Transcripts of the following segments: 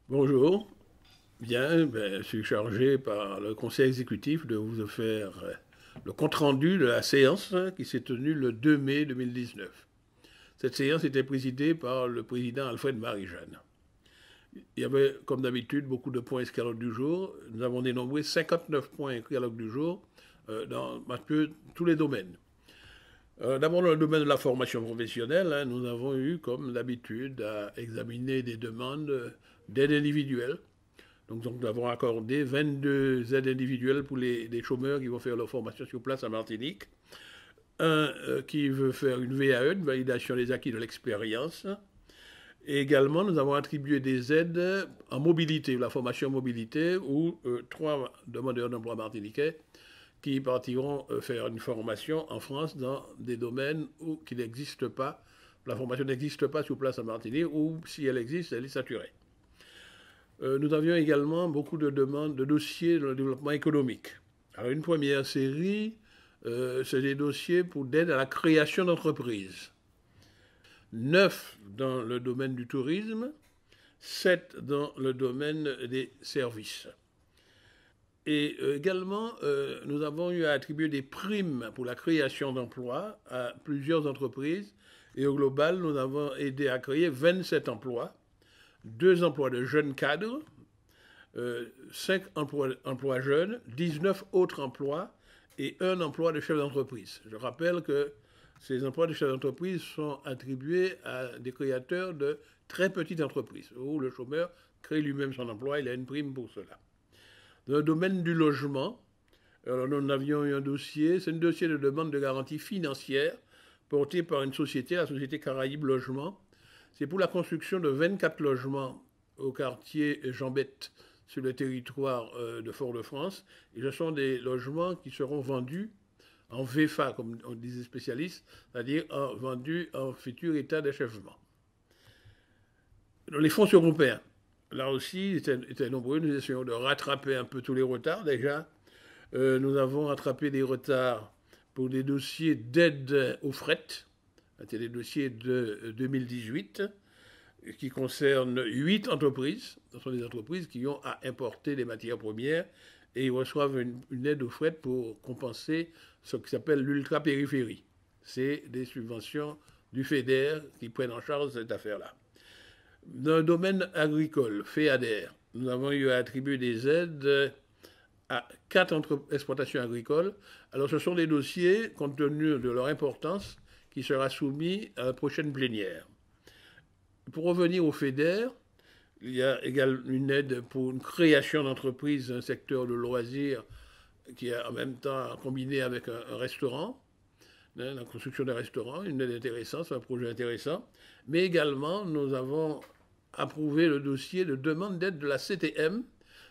Bonjour. Bien, je suis chargé par le conseil exécutif de vous faire le compte-rendu de la séance qui s'est tenue le 2 mai 2019. Cette séance était présidée par le président Alfred Marie-Jeanne. Il y avait, comme d'habitude, beaucoup de points inscrits à l'ordre du jour. Nous avons dénombré 59 points inscrits à l'ordre du jour dans un peu tous les domaines. D'abord, dans le domaine de la formation professionnelle, nous avons eu, comme d'habitude, à examiner des demandes d'aide individuelle. Donc, nous avons accordé 22 aides individuelles pour les chômeurs qui vont faire leur formation sur place à Martinique. Un qui veut faire une VAE, une validation des acquis de l'expérience. Et également, nous avons attribué des aides en mobilité, la formation en mobilité, où 3 demandeurs d'emploi martiniquais qui partiront faire une formation en France dans des domaines où qui n'existent pas, la formation n'existe pas sur place à Martinique, ou si elle existe, elle est saturée. Nous avions également beaucoup de demandes, de dossiers dans le développement économique. Alors une première série, c'est des dossiers pour d'aide à la création d'entreprises. 9 dans le domaine du tourisme, 7 dans le domaine des services. Et également, nous avons eu à attribuer des primes pour la création d'emplois à plusieurs entreprises. Et au global, nous avons aidé à créer 27 emplois, 2 emplois de jeunes cadres, 5 emplois jeunes, 19 autres emplois et 1 emploi de chef d'entreprise. Je rappelle que ces emplois de chef d'entreprise sont attribués à des créateurs de très petites entreprises, où le chômeur crée lui-même son emploi, il a une prime pour cela. Dans le domaine du logement, alors nous avions eu un dossier, c'est un dossier de demande de garantie financière porté par une société, la société Caraïbes Logement. C'est pour la construction de 24 logements au quartier Jean-Bête sur le territoire de Fort-de-France. Et ce sont des logements qui seront vendus en VFA, comme on disait spécialiste, c'est-à-dire vendus en futur état d'achèvement. Les fonds européens, là aussi, étaient nombreux. Nous essayons de rattraper un peu tous les retards. Déjà, nous avons rattrapé des retards pour des dossiers d'aide aux fret. C'était des dossiers de 2018 qui concernent 8 entreprises. Ce sont des entreprises qui ont à importer des matières premières et ils reçoivent une aide aux fret pour compenser ce qui s'appelle l'ultra-périphérie. C'est des subventions du FEDER qui prennent en charge cette affaire-là. Dans le domaine agricole, FEADER, nous avons eu à attribuer des aides à 4 exploitations agricoles. Alors ce sont des dossiers, compte tenu de leur importance, qui sera soumis à la prochaine plénière. Pour revenir au FEDER, il y a également une aide pour une création d'entreprise dans un secteur de loisirs qui est en même temps combiné avec un restaurant, la construction d'un restaurant, une aide intéressante, c'est un projet intéressant. Mais également, nous avons approuvé le dossier de demande d'aide de la CTM.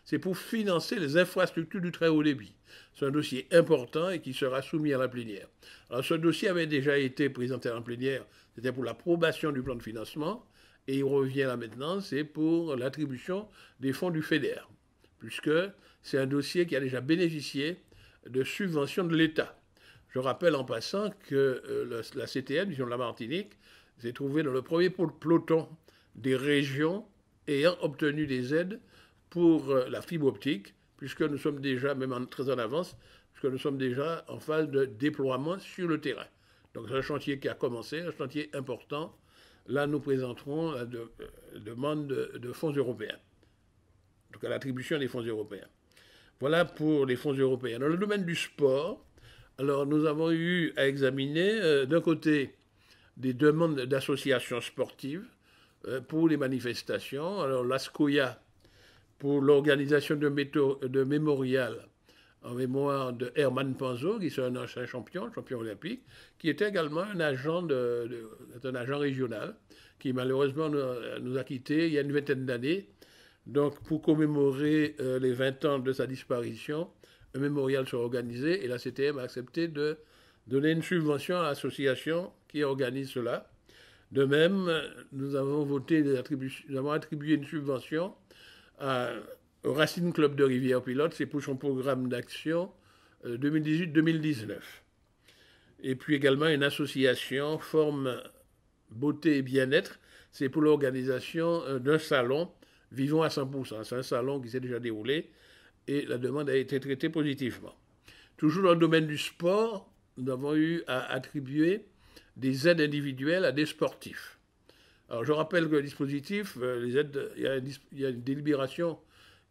C'est pour financer les infrastructures du très haut débit. C'est un dossier important et qui sera soumis à la plénière. Alors ce dossier avait déjà été présenté à la plénière, c'était pour l'approbation du plan de financement, et il revient là maintenant, c'est pour l'attribution des fonds du FEDER, puisque c'est un dossier qui a déjà bénéficié de subventions de l'État. Je rappelle en passant que la CTM, disons la Martinique, s'est trouvée dans le premier peloton des régions ayant obtenu des aides pour la fibre optique, puisque nous sommes déjà, même très en avance, puisque nous sommes déjà en phase de déploiement sur le terrain. Donc c'est un chantier qui a commencé, un chantier important. Là, nous présenterons la demande de fonds européens, donc à l'attribution des fonds européens. Voilà pour les fonds européens. Dans le domaine du sport, alors nous avons eu à examiner d'un côté des demandes d'associations sportives pour les manifestations. Alors l'ASCOIA pour l'organisation de mémorial en mémoire de Herman Panzo, qui est un ancien champion olympique, qui était également un agent, un agent régional, qui malheureusement nous a quittés il y a une vingtaine d'années. Donc pour commémorer les 20 ans de sa disparition, un mémorial sera organisé et la CTM a accepté de donner une subvention à l'association qui organise cela. De même, nous avons attribué une subvention au Racing Club de Rivière-Pilote, c'est pour son programme d'action 2018-2019. Et puis également une association, Forme Beauté et Bien-être, c'est pour l'organisation d'un salon vivons à 100%. C'est un salon qui s'est déjà déroulé et la demande a été traitée positivement. Toujours dans le domaine du sport, nous avons eu à attribuer des aides individuelles à des sportifs. Alors je rappelle que le dispositif, les aides, il y a une délibération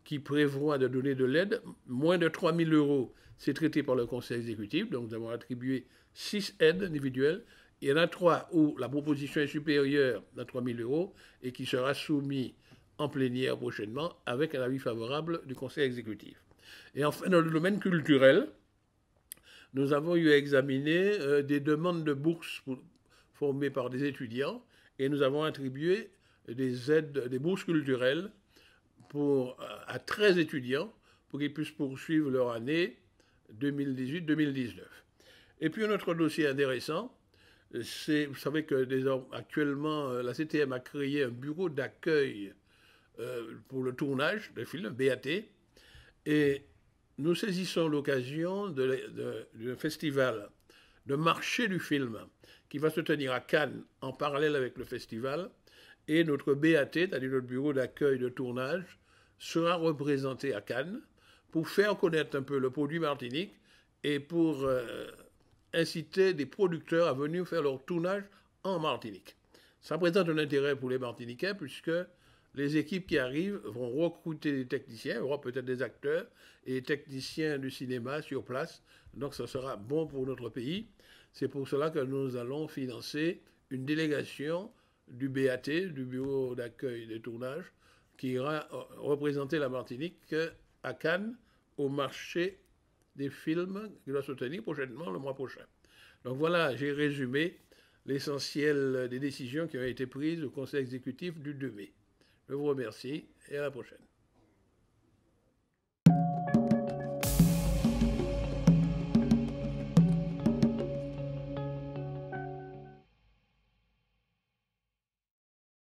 qui prévoit de donner de l'aide. Moins de 3 000 euros, c'est traité par le conseil exécutif. Donc nous avons attribué 6 aides individuelles. Il y en a 3 où la proposition est supérieure à 3 000 euros et qui sera soumise en plénière prochainement avec un avis favorable du conseil exécutif. Et enfin, dans le domaine culturel, nous avons eu à examiner des demandes de bourses formées par des étudiants et nous avons attribué des aides, des bourses culturelles à 13 étudiants pour qu'ils puissent poursuivre leur année 2018-2019. Et puis un autre dossier intéressant, c'est, vous savez que actuellement la CTM a créé un bureau d'accueil pour le tournage de films, BAT, et nous saisissons l'occasion du festival de marché du film qui va se tenir à Cannes en parallèle avec le festival. Et notre BAT, c'est-à-dire notre bureau d'accueil de tournage, sera représenté à Cannes pour faire connaître un peu le produit Martinique et pour inciter des producteurs à venir faire leur tournage en Martinique. Ça présente un intérêt pour les Martiniquais puisque les équipes qui arrivent vont recruter des techniciens, il y aura peut-être des acteurs et des techniciens du cinéma sur place. Donc ça sera bon pour notre pays. C'est pour cela que nous allons financer une délégation du BAT, du Bureau d'accueil des tournages, qui ira représenter la Martinique à Cannes au marché des films qui doit se tenir prochainement, le mois prochain. Donc voilà, j'ai résumé l'essentiel des décisions qui ont été prises au Conseil exécutif du 2 mai. Je vous remercie et à la prochaine.